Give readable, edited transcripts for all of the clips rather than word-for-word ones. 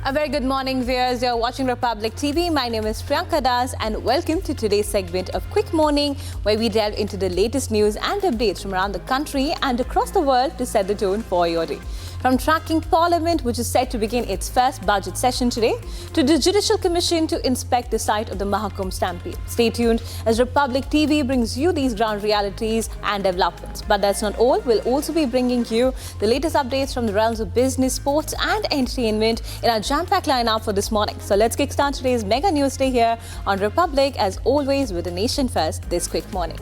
A very good morning, viewers. You're watching Republic TV. My name is Priyanka Das and welcome to today's segment of Quick Morning, where we delve into the latest news and updates from around the country and across the world to set the tone for your day. From tracking Parliament, which is set to begin its first budget session today, to the Judicial Commission to inspect the site of the Mahakumbh stampede. Stay tuned as Republic TV brings you these ground realities and developments. But that's not all. We'll also be bringing you the latest updates from the realms of business, sports and entertainment in our jam-packed lineup for this morning. So let's kickstart today's mega news day here on Republic, as always with the nation first this quick morning.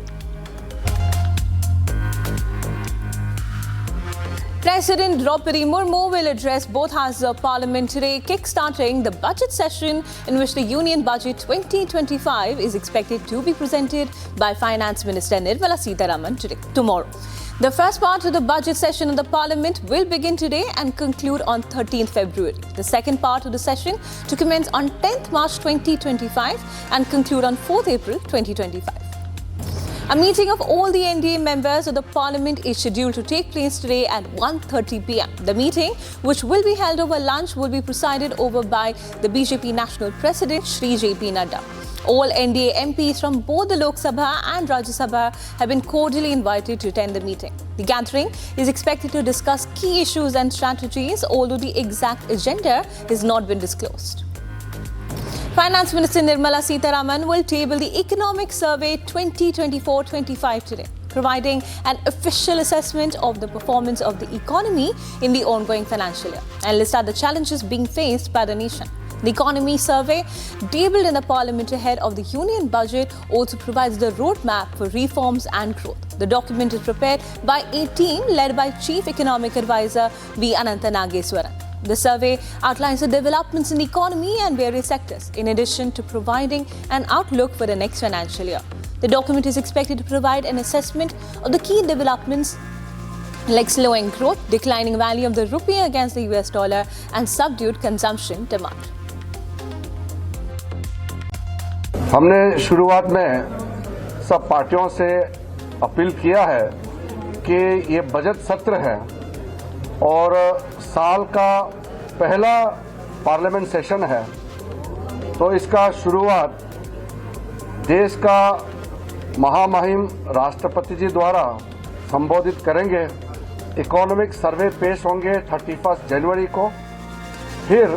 President Droupadi Murmu will address both houses of Parliament today, kick-starting the budget session in which the Union Budget 2025 is expected to be presented by Finance Minister Nirmala Sitharaman tomorrow. The first part of the budget session of the Parliament will begin today and conclude on 13th February. The second part of the session to commence on 10th March 2025 and conclude on 4th April 2025. A meeting of all the NDA members of the Parliament is scheduled to take place today at 1:30 p.m. The meeting, which will be held over lunch, will be presided over by the BJP National President Shri J.P. Nadda. All NDA MPs from both the Lok Sabha and Rajya Sabha have been cordially invited to attend the meeting. The gathering is expected to discuss key issues and strategies, although the exact agenda has not been disclosed. Finance Minister Nirmala Sitharaman will table the Economic Survey 2024-25 today, providing an official assessment of the performance of the economy in the ongoing financial year and list out the challenges being faced by the nation. The Economy Survey, tabled in the Parliament ahead of the Union Budget, also provides the roadmap for reforms and growth. The document is prepared by a team led by Chief Economic Advisor V. Arnab Goswami. The survey outlines the developments in the economy and various sectors, in addition to providing an outlook for the next financial year. The document is expected to provide an assessment of the key developments like slowing growth, declining value of the rupee against the US dollar, and subdued consumption demand. हमने शुरुआत में सब पार्टियों से appeal किया है कि ये बजट सत्र है और साल का पहला पार्लियामेंट सेशन है, तो इसका शुरुआत देश का महामहिम राष्ट्रपति जी द्वारा संबोधित करेंगे। इकोनॉमिक सर्वे पेश होंगे 31 जनवरी को, फिर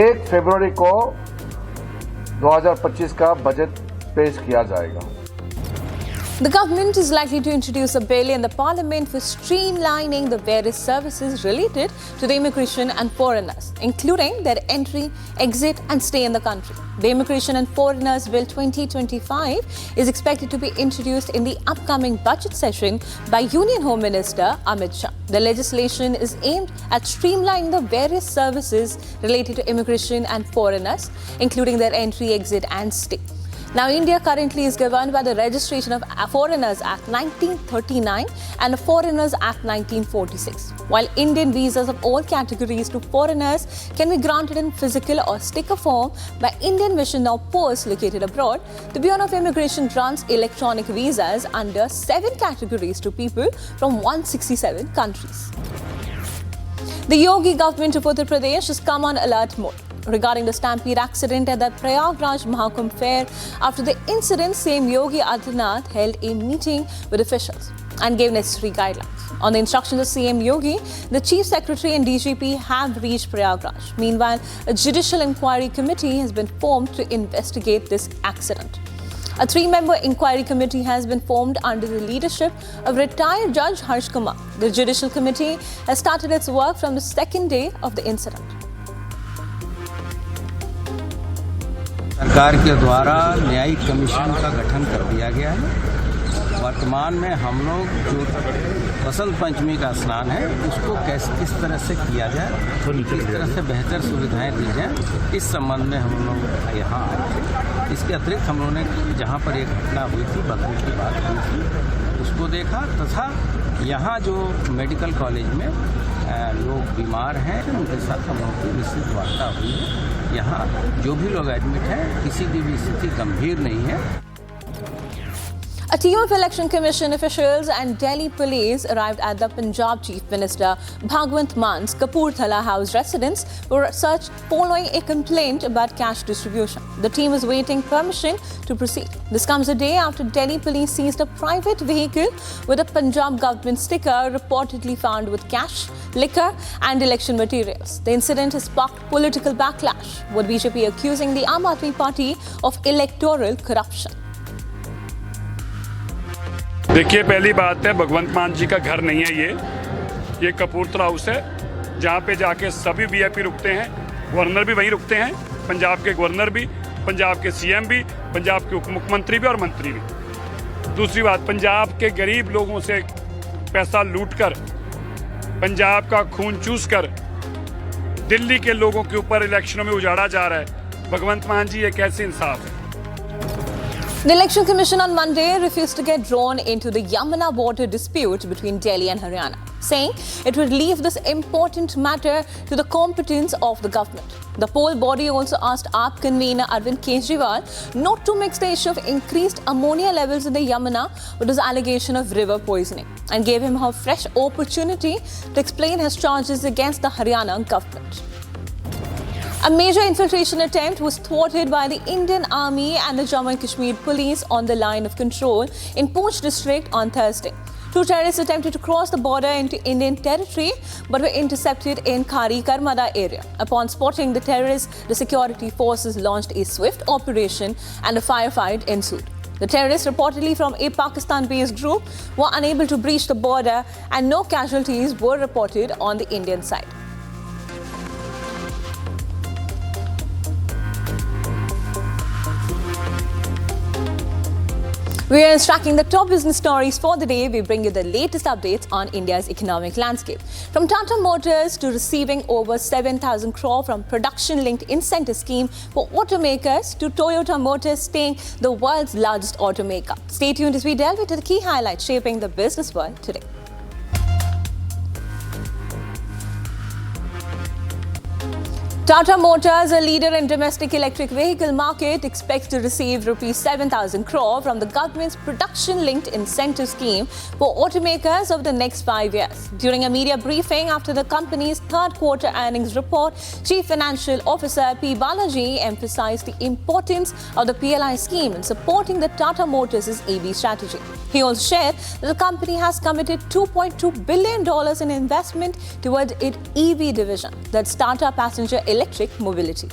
1 फरवरी को 2025 का बजट पेश किया जाएगा। The government is likely to introduce a bill in the Parliament for streamlining the various services related to the immigration and foreigners, including their entry, exit and stay in the country. The Immigration and Foreigners Bill 2025 is expected to be introduced in the upcoming budget session by Union Home Minister Amit Shah. The legislation is aimed at streamlining the various services related to immigration and foreigners, including their entry, exit and stay. Now, India currently is governed by the Registration of Foreigners Act 1939 and the Foreigners Act 1946. While Indian visas of all categories to foreigners can be granted in physical or sticker form by Indian mission or posts located abroad, the Bureau of Immigration grants electronic visas under 7 categories to people from 167 countries. The Yogi government of Uttar Pradesh has come on alert mode regarding the stampede accident at the Prayagraj Mahakumbh fair. After the incident, CM Yogi Adityanath held a meeting with officials and gave necessary guidelines. On the instructions of CM Yogi, the Chief Secretary and DGP have reached Prayagraj. Meanwhile, a judicial inquiry committee has been formed to investigate this accident. A 3-member inquiry committee has been formed under the leadership of retired Judge Harsh Kumar. The judicial committee has started its work from the second day of the incident. सरकार के द्वारा न्यायिक commission का गठन कर दिया गया है। वर्तमान में हम लोग जो बसंत पंचमी का स्नान है उसको किस तरह से किया जाए, किस तरह से बेहतर सुविधाएं दी जाए, इस संबंध में हम लोग यहाँ आए थे। इसके अतिरिक्त हम लोगों ने जहाँ पर एक घटना हुई थी, बदबू की बात हुई थी, उसको देखा तथा यहाँ जो मेडिकल कॉलेज में लोग बीमार हैं उनके साथ हम लोगों की निश्चित वार्ता हुई है। यहाँ जो भी लोग एडमिट हैं किसी की भी स्थिति गंभीर नहीं है। A team of Election Commission officials and Delhi police arrived at the Punjab Chief Minister Bhagwant Mann's Kapurthala House residence for search following a complaint about cash distribution. The team is waiting permission to proceed. This comes a day after Delhi police seized a private vehicle with a Punjab government sticker reportedly found with cash, liquor and election materials. The incident has sparked political backlash, with BJP accusing the Aam Aadmi Party of electoral corruption. देखिए, पहली बात है, भगवंत मान जी का घर नहीं है ये कपूरथला हाउस है, जहाँ पे जाके सभी वीआईपी रुकते हैं। गवर्नर भी वहीं रुकते हैं, पंजाब के गवर्नर भी, पंजाब के सीएम भी, पंजाब के उप मुख्यमंत्री भी और मंत्री भी। दूसरी बात, पंजाब के गरीब लोगों से पैसा लूटकर, पंजाब का खून चूसकर दिल्ली के लोगों के ऊपर इलेक्शनों में उजाड़ा जा रहा है। भगवंत मान जी, ये कैसे इंसाफ है? The Election Commission on Monday refused to get drawn into the Yamuna border dispute between Delhi and Haryana, saying it would leave this important matter to the competence of the government. The poll body also asked AAP convener Arvind Kejriwal not to mix the issue of increased ammonia levels in the Yamuna with his allegation of river poisoning, and gave him a fresh opportunity to explain his charges against the Haryana government. A major infiltration attempt was thwarted by the Indian Army and the Jammu and Kashmir police on the line of control in Poonch district on Thursday. Two terrorists attempted to cross the border into Indian territory but were intercepted in Khari Karmada area. Upon spotting the terrorists, the security forces launched a swift operation and a firefight ensued. The terrorists, reportedly from a Pakistan-based group, were unable to breach the border and no casualties were reported on the Indian side. We are tracking the top business stories for the day. We bring you the latest updates on India's economic landscape. From Tata Motors to receiving over 7,000 crore from production-linked incentive scheme for automakers to Toyota Motors staying the world's largest automaker. Stay tuned as we delve into the key highlights shaping the business world today. Tata Motors, a leader in domestic electric vehicle market, expects to receive rupees 7,000 crore from the government's production-linked incentive scheme for automakers over the next 5 years. During a media briefing after the company's third quarter earnings report, Chief Financial Officer P. Balaji emphasized the importance of the PLI scheme in supporting the Tata Motors' EV strategy. He also shared that the company has committed $2.2 billion in investment towards its EV division, that's Tata Passenger Electric Mobility.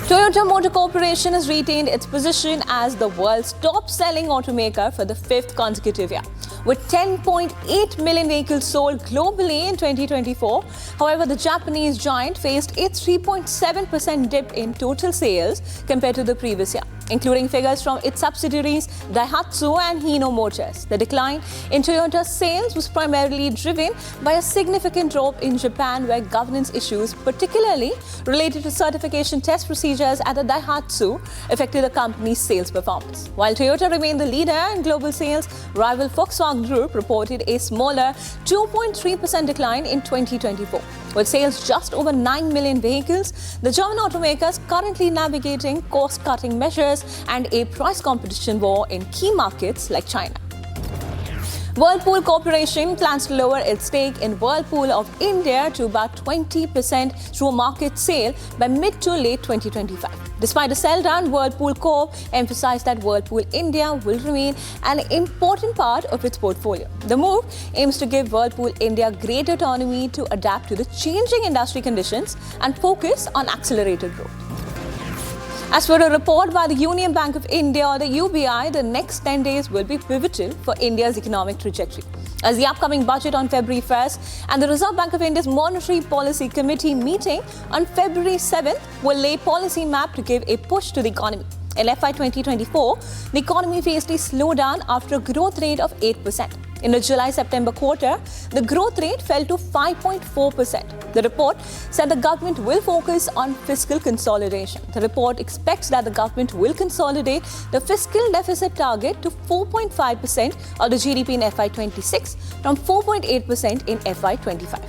Toyota Motor Corporation has retained its position as the world's top-selling automaker for the fifth consecutive year, with 10.8 million vehicles sold globally in 2024. However, the Japanese giant faced a 3.7% dip in total sales compared to the previous year, including figures from its subsidiaries Daihatsu and Hino Motors. The decline in Toyota's sales was primarily driven by a significant drop in Japan, where governance issues, particularly related to certification test procedures at the Daihatsu, affected the company's sales performance. While Toyota remained the leader in global sales, rival Volkswagen Group reported a smaller 2.3% decline in 2024. With sales just over 9 million vehicles, the German automaker is currently navigating cost-cutting measures and a price competition war in key markets like China. Whirlpool Corporation plans to lower its stake in Whirlpool of India to about 20% through a market sale by mid to late 2025. Despite a sell-down, Whirlpool Corp emphasized that Whirlpool India will remain an important part of its portfolio. The move aims to give Whirlpool India greater autonomy to adapt to the changing industry conditions and focus on accelerated growth. As per a report by the Union Bank of India, or the UBI, the next 10 days will be pivotal for India's economic trajectory, as the upcoming budget on February 1st and the Reserve Bank of India's Monetary Policy Committee meeting on February 7th will lay policy map to give a push to the economy. In FY 2024, the economy faced a slowdown after a growth rate of 8%. In the July-September quarter, the growth rate fell to 5.4%. The report said the government will focus on fiscal consolidation. The report expects that the government will consolidate the fiscal deficit target to 4.5% of the GDP in FY 26 from 4.8% in FY 25.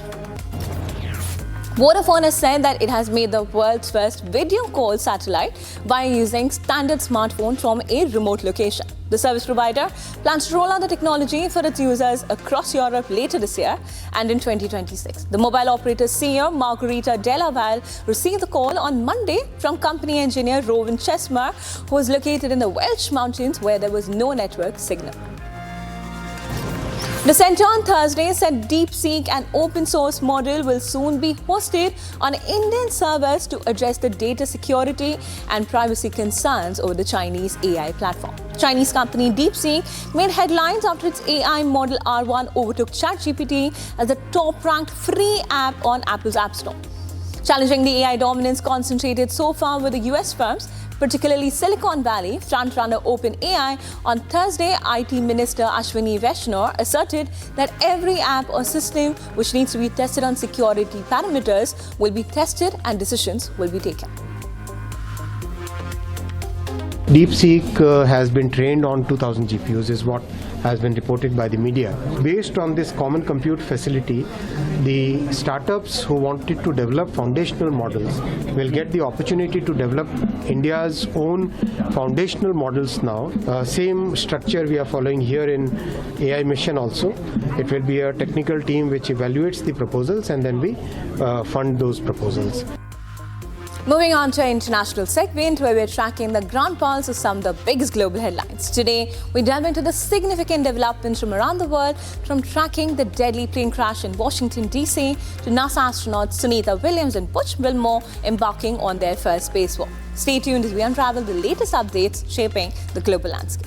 Vodafone has said that it has made the world's first video call satellite by using standard smartphone from a remote location. The service provider plans to roll out the technology for its users across Europe later this year and in 2026. The mobile operator's CEO, Margarita Delaval, received the call on Monday from company engineer Rowan Chesmer, who was located in the Welsh mountains where there was no network signal. The centre on Thursday said DeepSeek, an open-source model, will soon be hosted on Indian servers to address the data security and privacy concerns over the Chinese AI platform. Chinese company DeepSeek made headlines after its AI model R1 overtook ChatGPT as the top-ranked free app on Apple's App Store. Challenging the AI dominance concentrated so far with the US firms, particularly Silicon Valley frontrunner OpenAI. On Thursday, IT Minister Ashwini Vaishnaw asserted that every app or system which needs to be tested on security parameters will be tested and decisions will be taken. DeepSeek has been trained on 2000 GPUs is what has been reported by the media. Based on this common compute facility, the startups who wanted to develop foundational models will get the opportunity to develop India's own foundational models now. Same structure we are following here in AI Mission also. It will be a technical team which evaluates the proposals and then we fund those proposals. Moving on to our international segment, where we're tracking the ground pulse of some of the biggest global headlines. Today, we delve into the significant developments from around the world, from tracking the deadly plane crash in Washington, D.C., to NASA astronauts Sunita Williams and Butch Wilmore embarking on their first spacewalk. Stay tuned as we unravel the latest updates shaping the global landscape.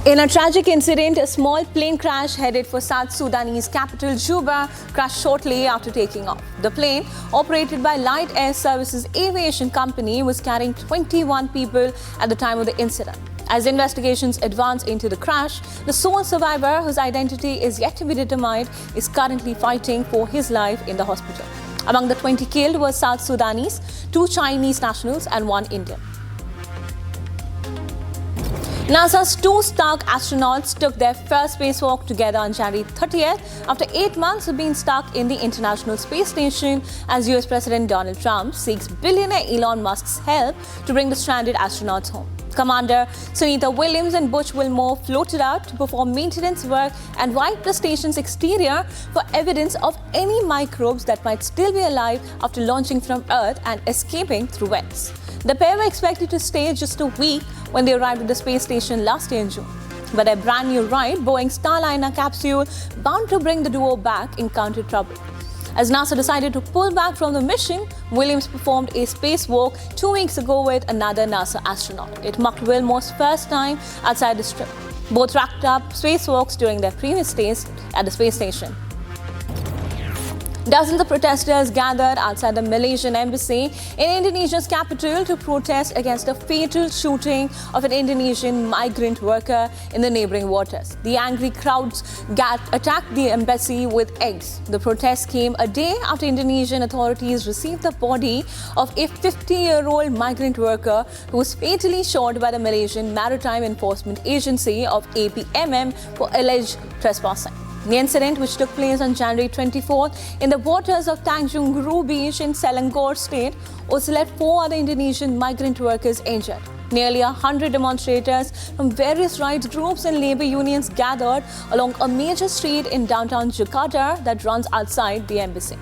In a tragic incident, a small plane crash headed for South Sudanese capital Juba crashed shortly after taking off. The plane, operated by Light Air Services Aviation Company, was carrying 21 people at the time of the incident. As investigations advance into the crash, the sole survivor, whose identity is yet to be determined, is currently fighting for his life in the hospital. Among the 20 killed were South Sudanese, 2 Chinese nationals and 1 Indian. NASA's 2 Stark astronauts took their first spacewalk together on January 30th after 8 months of being stuck in the International Space Station as US President Donald Trump seeks billionaire Elon Musk's help to bring the stranded astronauts home. Commander Sunita Williams and Butch Wilmore floated out to perform maintenance work and wipe the station's exterior for evidence of any microbes that might still be alive after launching from Earth and escaping through vents. The pair were expected to stay just a week when they arrived at the space station last year in June. But a brand new ride, Boeing Starliner capsule bound to bring the duo back, encountered trouble. As NASA decided to pull back from the mission, Williams performed a spacewalk 2 weeks ago with another NASA astronaut. It marked Wilmore's first time outside the Strip. Both racked up spacewalks during their previous stays at the space station. Dozens of protesters gathered outside the Malaysian embassy in Indonesia's capital to protest against a fatal shooting of an Indonesian migrant worker in the neighboring waters. The angry crowds attacked the embassy with eggs. The protest came a day after Indonesian authorities received the body of a 50-year-old migrant worker who was fatally shot by the Malaysian Maritime Enforcement Agency of APMM for alleged trespassing. The incident, which took place on January 24th in the waters of Tanjung Ru Beach in Selangor State, also left 4 other Indonesian migrant workers injured. Nearly 100 demonstrators from various rights groups and labor unions gathered along a major street in downtown Jakarta that runs outside the embassy.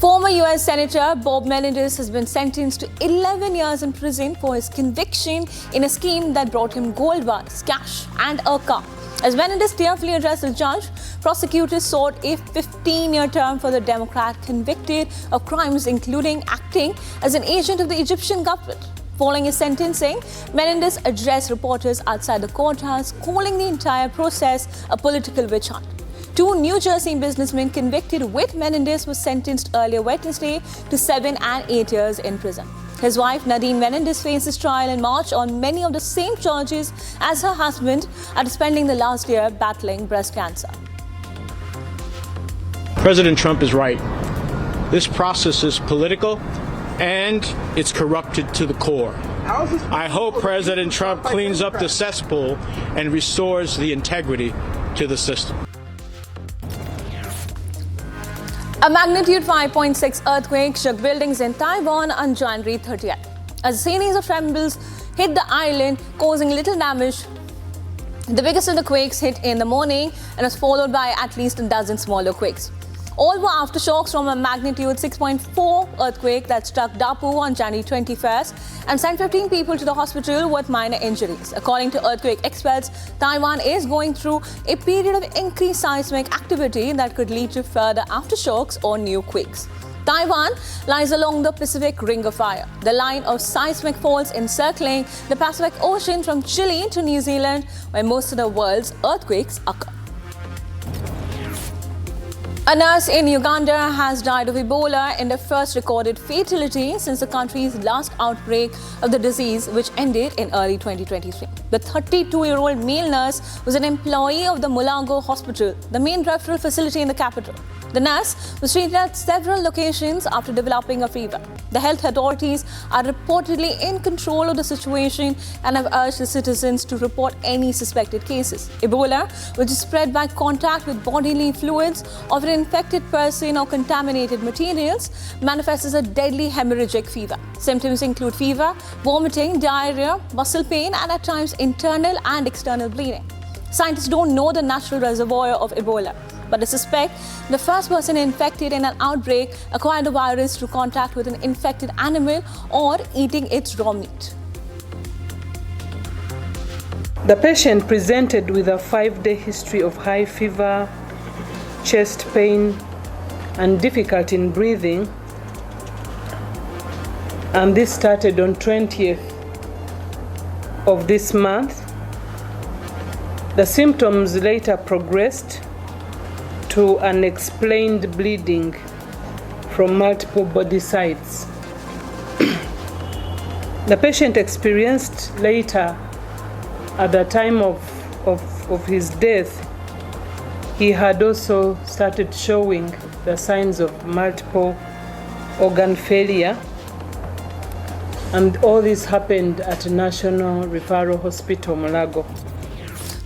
Former US Senator Bob Menendez has been sentenced to 11 years in prison for his conviction in a scheme that brought him gold bars, cash and a car. As Menendez tearfully addressed the judge, prosecutors sought a 15-year term for the Democrat convicted of crimes including acting as an agent of the Egyptian government. Following his sentencing, Menendez addressed reporters outside the courthouse, calling the entire process a political witch hunt. 2 New Jersey businessmen convicted with Menendez were sentenced earlier Wednesday to 7 and 8 years in prison. His wife, Nadine Menendez, faces trial in March on many of the same charges as her husband after spending the last year battling breast cancer. President Trump is right. This process is political and it's corrupted to the core. I hope President Trump cleans up the cesspool and restores the integrity to the system. A magnitude 5.6 earthquake shook buildings in Taiwan on January 30th. A series of trembles hit the island, causing little damage. The biggest of the quakes hit in the morning and was followed by at least a dozen smaller quakes. All were aftershocks from a magnitude 6.4 earthquake that struck Dapu on January 21st and sent 15 people to the hospital with minor injuries. According to earthquake experts, Taiwan is going through a period of increased seismic activity that could lead to further aftershocks or new quakes. Taiwan lies along the Pacific Ring of Fire, the line of seismic faults encircling the Pacific Ocean from Chile to New Zealand, where most of the world's earthquakes occur. A nurse in Uganda has died of Ebola in the first recorded fatality since the country's last outbreak of the disease, which ended in early 2023. The 32-year-old male nurse was an employee of the Mulago Hospital, the main referral facility in the capital. The nurse was treated at several locations after developing a fever. The health authorities are reportedly in control of the situation and have urged the citizens to report any suspected cases. Ebola, which is spread by contact with bodily fluids of an infected person or contaminated materials, manifests as a deadly hemorrhagic fever. Symptoms include fever, vomiting, diarrhea, muscle pain, and at times internal and external bleeding. Scientists don't know the natural reservoir of Ebola, but they suspect the first person infected in an outbreak acquired the virus through contact with an infected animal or eating its raw meat. The patient presented with a 5-day history of high fever, chest pain, and difficulty in breathing. And this started on 20th of this month. The symptoms later progressed to unexplained bleeding from multiple body sites. The patient experienced later, at the time of his death, he had also started showing the signs of multiple organ failure. And all this happened at National Referral Hospital, Mulago.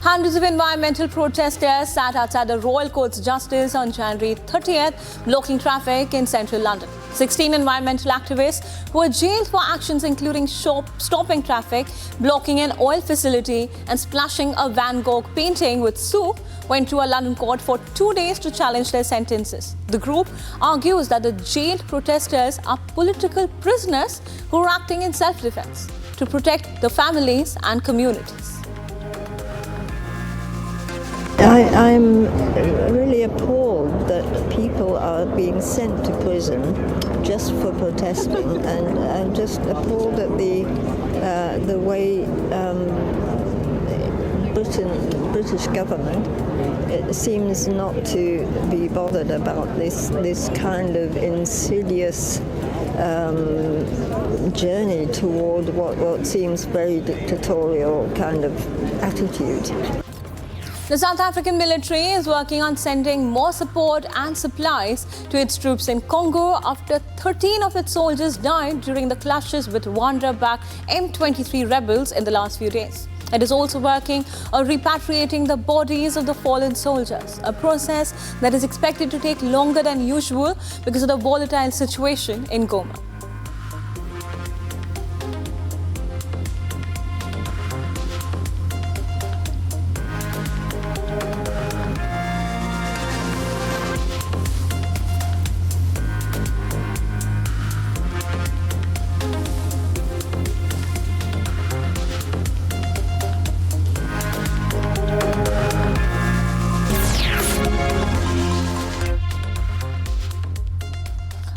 Hundreds of environmental protesters sat outside the Royal Court's Justice on January 30th, blocking traffic in central London. 16 environmental activists who were jailed for actions including stopping traffic, blocking an oil facility, and splashing a Van Gogh painting with soup went to a London court for 2 days to challenge their sentences. The group argues that the jailed protesters are political prisoners who are acting in self-defense to protect the families and communities. I'm really appalled that people are being sent to prison just for protesting, and I'm just appalled at the way British government it seems not to be bothered about this kind of insidious journey toward what seems very dictatorial kind of attitude. The South African military is working on sending more support and supplies to its troops in Congo after 13 of its soldiers died during the clashes with Rwanda-backed M23 rebels in the last few days. It is also working on repatriating the bodies of the fallen soldiers, a process that is expected to take longer than usual because of the volatile situation in Goma.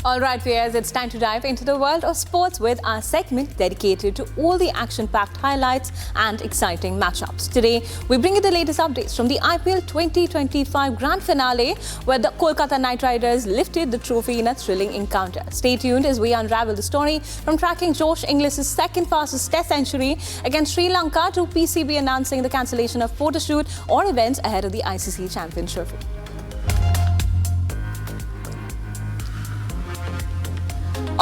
All right, viewers, it's time to dive into the world of sports with our segment dedicated to all the action-packed highlights and exciting matchups. Today, we bring you the latest updates from the IPL 2025 Grand Finale, where the Kolkata Knight Riders lifted the trophy in a thrilling encounter. Stay tuned as we unravel the story from tracking Josh Inglis's second fastest Test century against Sri Lanka to PCB announcing the cancellation of photo shoot or events ahead of the ICC Champions Trophy.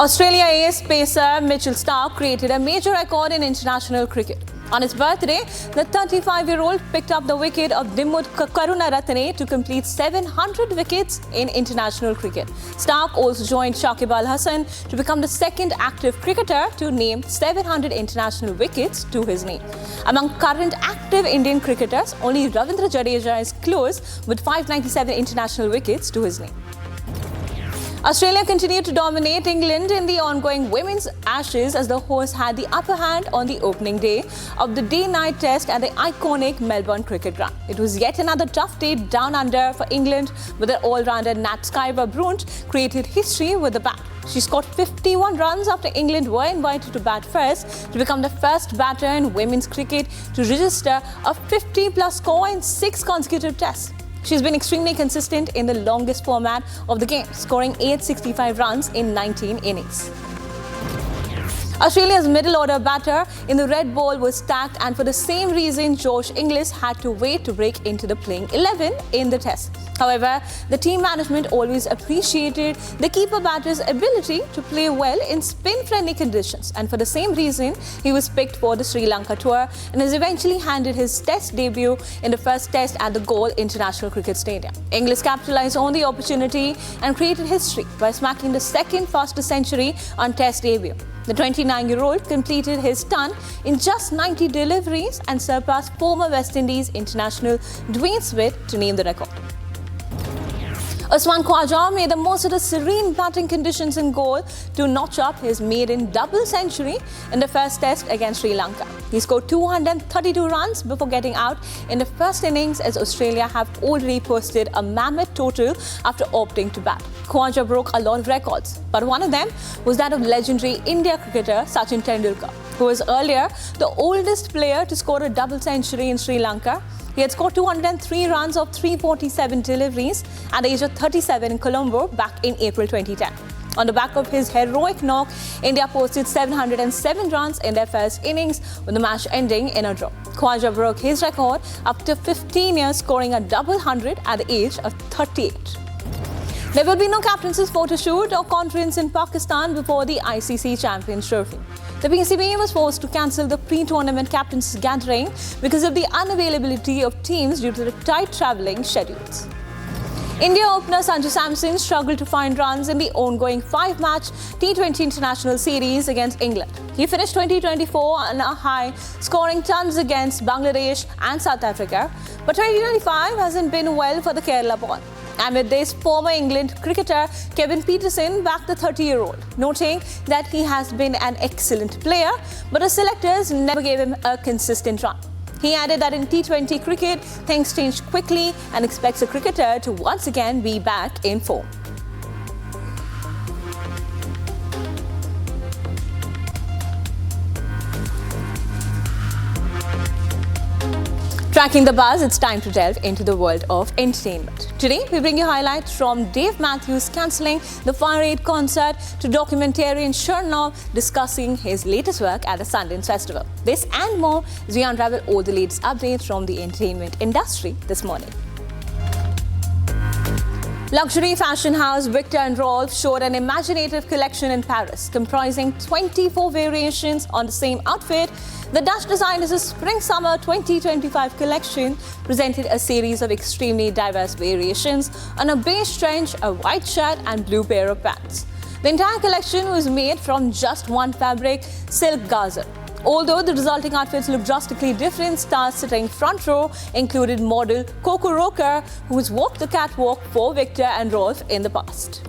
Australia ace pacer Mitchell Starc created a major record in international cricket. On his birthday, the 35-year-old picked up the wicket of Dimmud Karunaratne to complete 700 wickets in international cricket. Starc also joined Shakib Al Hasan to become the second active cricketer to name 700 international wickets to his name. Among current active Indian cricketers, only Ravindra Jadeja is close with 597 international wickets to his name. Australia continued to dominate England in the ongoing Women's Ashes as the hosts had the upper hand on the opening day of the day-night test at the iconic Melbourne Cricket Ground. It was yet another tough day down under for England, but their all-rounder Nat Skyver-Brunt created history with the bat. She scored 51 runs after England were invited to bat first to become the first batter in women's cricket to register a 50-plus score in 6 consecutive tests. She's been extremely consistent in the longest format of the game, scoring 865 runs in 19 innings. Australia's middle order batter in the red ball was stacked, and for the same reason Josh Inglis had to wait to break into the playing 11 in the test. However, the team management always appreciated the keeper batter's ability to play well in spin-friendly conditions, and for the same reason he was picked for the Sri Lanka tour and has eventually handed his test debut in the first test at the Galle International Cricket Stadium. Inglis capitalised on the opportunity and created history by smacking the second fastest century on test debut. The 29-year-old completed his stunt in just 90 deliveries and surpassed former West Indies international Dwayne Smith to name the record. Usman Khawaja made the most of the serene batting conditions in Galle to notch up his maiden double century in the first test against Sri Lanka. He scored 232 runs before getting out in the first innings, as Australia have already posted a mammoth total after opting to bat. Khawaja broke a lot of records, but one of them was that of legendary India cricketer Sachin Tendulkar, who was earlier the oldest player to score a double century in Sri Lanka. He had scored 203 runs of 347 deliveries at the age of 37 in Colombo back in April 2010. On the back of his heroic knock, India posted 707 runs in their first innings, with the match ending in a draw. Khawaja broke his record after 15 years, scoring a double hundred at the age of 38. There will be no captaincy's photo shoot or conference in Pakistan before the ICC Champions Trophy. The PCB was forced to cancel the pre-tournament captain's gathering because of the unavailability of teams due to the tight travelling schedules. India opener Sanju Samson struggled to find runs in the ongoing 5-match T20 International Series against England. He finished 2024 on a high, scoring tons against Bangladesh and South Africa, but 2025 hasn't been well for the Kerala ball. Amid this, former England cricketer Kevin Pietersen backed the 30-year-old, noting that he has been an excellent player, but the selectors never gave him a consistent run. He added that in T20 cricket, things change quickly and expects the cricketer to once again be back in form. Tracking the buzz, it's time to delve into the world of entertainment. Today, we bring you highlights from Dave Matthews cancelling the Fire 8 concert to documentarian Chernow discussing his latest work at the Sundance Festival. This and more as we unravel all the latest updates from the entertainment industry this morning. Luxury fashion house Victor and Rolf showed an imaginative collection in Paris, comprising 24 variations on the same outfit. The Dutch designer's Spring-Summer 2025 collection presented a series of extremely diverse variations on a beige trench, a white shirt and blue pair of pants. The entire collection was made from just one fabric, silk gaza. Although the resulting outfits look drastically different, stars sitting front row included model Coco Roker, who has walked the catwalk for Victor and Rolf in the past.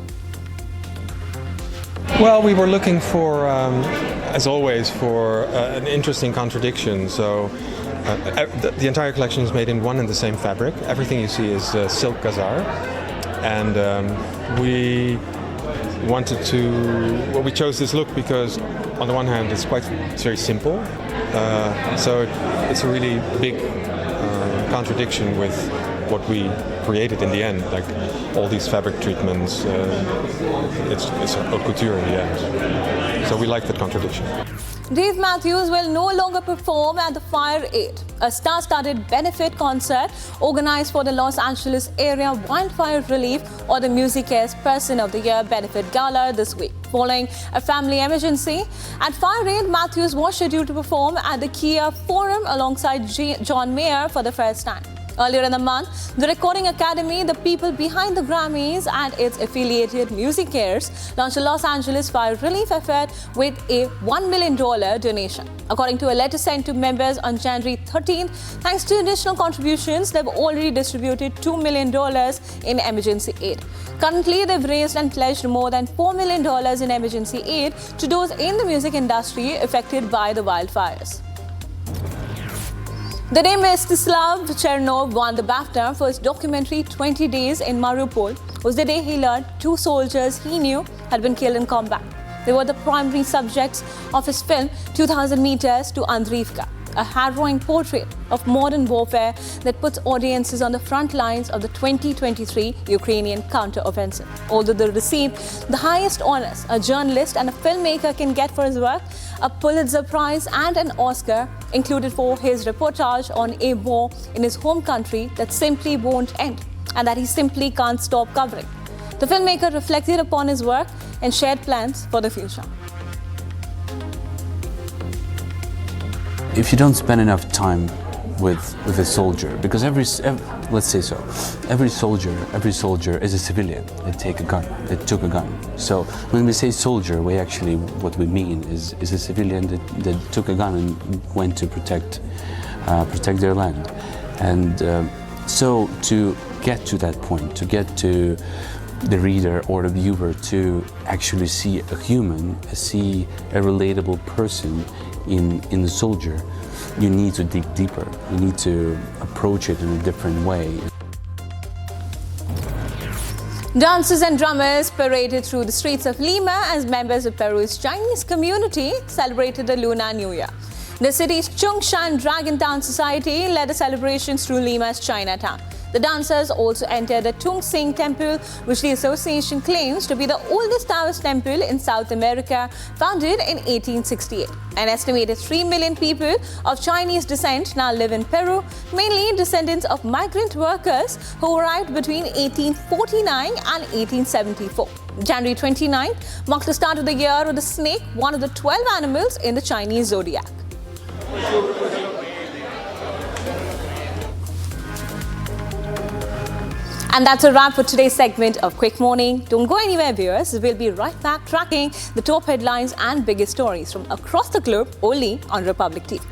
Well, we were looking for, as always, for an interesting contradiction. So the entire collection is made in one and the same fabric. Everything you see is silk gazar. And we wanted to, well, we chose this look because on the one hand it's very simple. So it's a really big contradiction with what we created in the end, like all these fabric treatments. It's haute couture in the end. So we like that contradiction. Dave Matthews will no longer perform at the Fire Aid, a star-studded benefit concert organized for the Los Angeles area wildfire relief or the Music Cares Person of the Year benefit gala this week. Following a family emergency at Fire Aid, Matthews was scheduled to perform at the Kia Forum alongside John Mayer for the first time. Earlier in the month, the Recording Academy, the people behind the Grammys and its affiliated Music Cares, launched a Los Angeles fire relief effort with a $1 million donation. According to a letter sent to members on January 13th, thanks to additional contributions, they've already distributed $2 million in emergency aid. Currently, they've raised and pledged more than $4 million in emergency aid to those in the music industry affected by the wildfires. The day Mstislav Chernov won the BAFTA for his documentary 20 Days in Mariupol was the day he learned 2 soldiers he knew had been killed in combat. They were the primary subjects of his film 2000 Meters to Andriivka, a harrowing portrait of modern warfare that puts audiences on the front lines of the 2023 Ukrainian counter-offensive. Although they received the highest honors a journalist and a filmmaker can get for his work, a Pulitzer Prize and an Oscar included for his reportage on a war in his home country that simply won't end and that he simply can't stop covering. The filmmaker reflected upon his work and shared plans for the future. If you don't spend enough time with a soldier, because let's say so, every soldier is a civilian. They took a gun. So when we say soldier, what we mean is a civilian that took a gun and went to protect their land. And so to get to that point, to get to the reader or the viewer to actually see a human, see a relatable person in the soldier, you need to dig deeper. You need to approach it in a different way. Dancers and drummers paraded through the streets of Lima as members of Peru's Chinese community celebrated the Lunar New Year. The city's Zhongshan Dragon Town Society led the celebrations through Lima's Chinatown. The dancers also entered the Tung Sing Temple, which the association claims to be the oldest Taoist temple in South America, founded in 1868. An estimated 3 million people of Chinese descent now live in Peru, mainly descendants of migrant workers who arrived between 1849 and 1874. January 29th marked the start of the year with the snake, one of the 12 animals in the Chinese zodiac. And that's a wrap for today's segment of Quick Morning. Don't go anywhere, viewers. We'll be right back tracking the top headlines and biggest stories from across the globe only on Republic TV.